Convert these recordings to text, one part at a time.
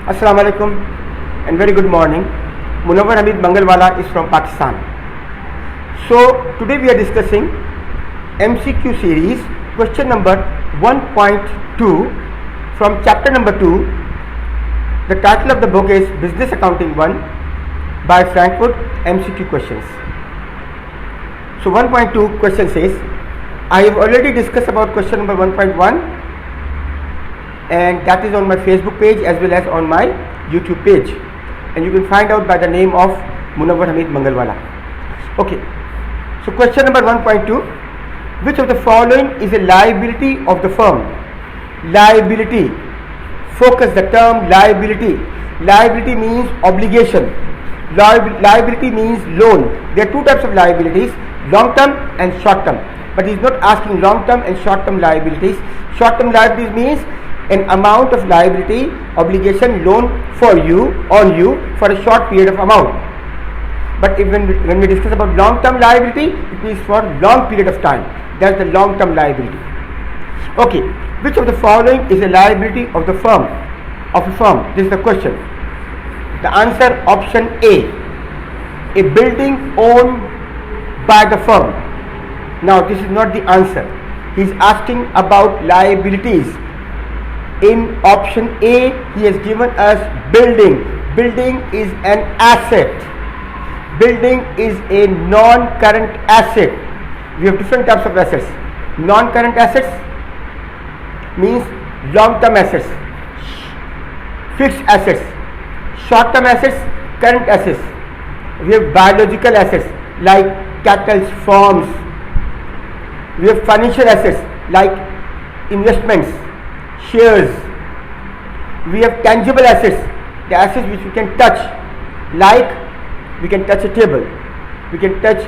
Assalamu alaikum and very good morning. Munawwar Hamid Mangalwala is from Pakistan. So today we are discussing MCQ series question number 1.2 from chapter number 2. The title of the book is Business Accounting 1 by Frankfurt MCQ questions. So 1.2 question says, I have already discussed about question number 1.1 and that is on my Facebook page as well as on my YouTube page, and you can find out by the name of Munawwar Hamid Mangalwala. Okay, so question number 1.2, which of the following is a liability of the firm? Liability, focus the term liability. Liability means obligation, liability means loan. There are two types of liabilities, long term and short term, but he is not asking long term and short term liabilities. Short term liabilities means an amount of liability, obligation, loan for you, on you for a short period of amount. But when we discuss about long term liability, it means for long period of time. That's the long term liability. Okay, which of the following is a liability of the firm? This is the question. The answer option A, a building owned by the firm. Now this is not the answer. He is asking about liabilities. In option A, he has given us building. Building is an asset. Building is a non-current asset. We have different types of assets. Non-current assets means long-term assets, fixed assets, short-term assets, current assets. We have biological assets like cattle, farms. We have financial assets like investments, shares. We have tangible assets, the assets which we can touch, like we can touch a table, we can touch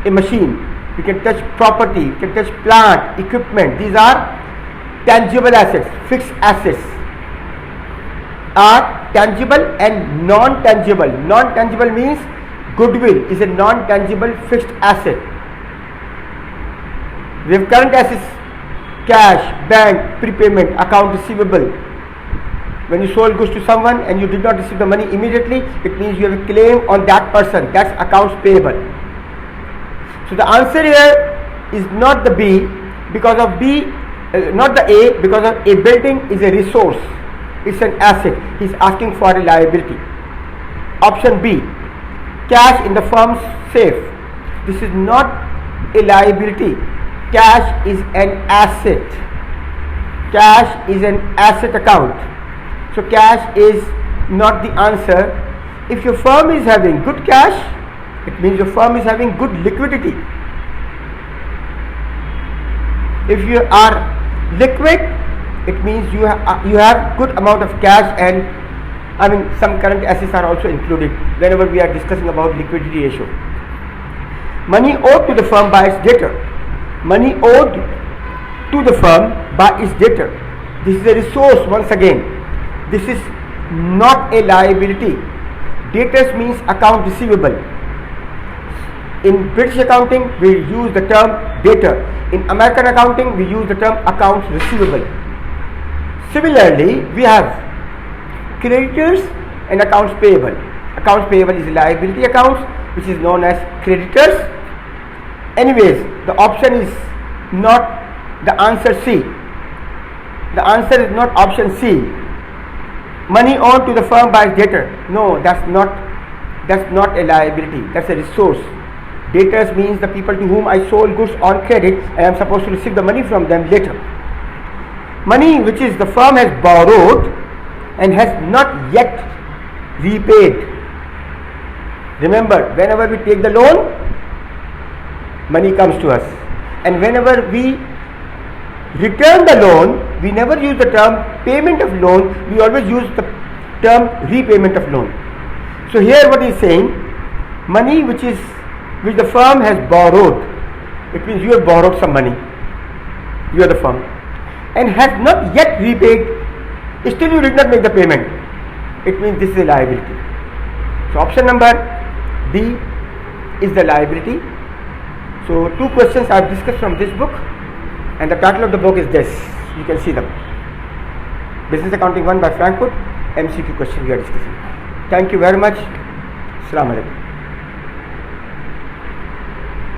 a machine, we can touch property, we can touch plant, equipment. These are tangible assets. Fixed assets are tangible and non-tangible. Non-tangible means goodwill is a non-tangible fixed asset. We have current assets, cash, bank, prepayment, account receivable. When you sold goods to someone and you did not receive the money immediately, it means you have a claim on that person. That's accounts payable. So the answer here is not the B, because of B, not the A, because of a building is a resource. It's an asset. He's asking for a liability. Option B, cash in the firm's safe. This is not a liability. Cash is an asset. Cash is an asset account. So cash is not the answer. If your firm is having good cash, it means your firm is having good liquidity. If you are liquid, it means you have good amount of cash, and some current assets are also included whenever we are discussing about liquidity ratio. Money owed to the firm by its debtor. Money owed to the firm by its debtor. This is a resource once again. This is not a liability. Debtors means account receivable. In British accounting, we use the term debtor. In American accounting, we use the term accounts receivable. Similarly, we have creditors and accounts payable. Accounts payable is liability accounts, which is known as creditors. Anyways, the option is not the answer C. The answer is not option C. Money owed to the firm by debtor. No, that's not a liability. That's a resource. Debtors means the people to whom I sold goods on credit and I am supposed to receive the money from them later. Money which is the firm has borrowed and has not yet repaid. Remember, whenever we take the loan, money comes to us, and whenever we return the loan, we never use the term payment of loan, we always use the term repayment of loan. So here what he is saying, money which the firm has borrowed, it means you have borrowed some money, you are the firm, and has not yet repaid, still you did not make the payment, it means this is a liability. So option number D is the liability. So two questions I have discussed from this book, and the title of the book is this. You can see them. Business Accounting 1 by Frankfurt, MCQ question we are discussing. Thank you very much. Assalamu alaikum.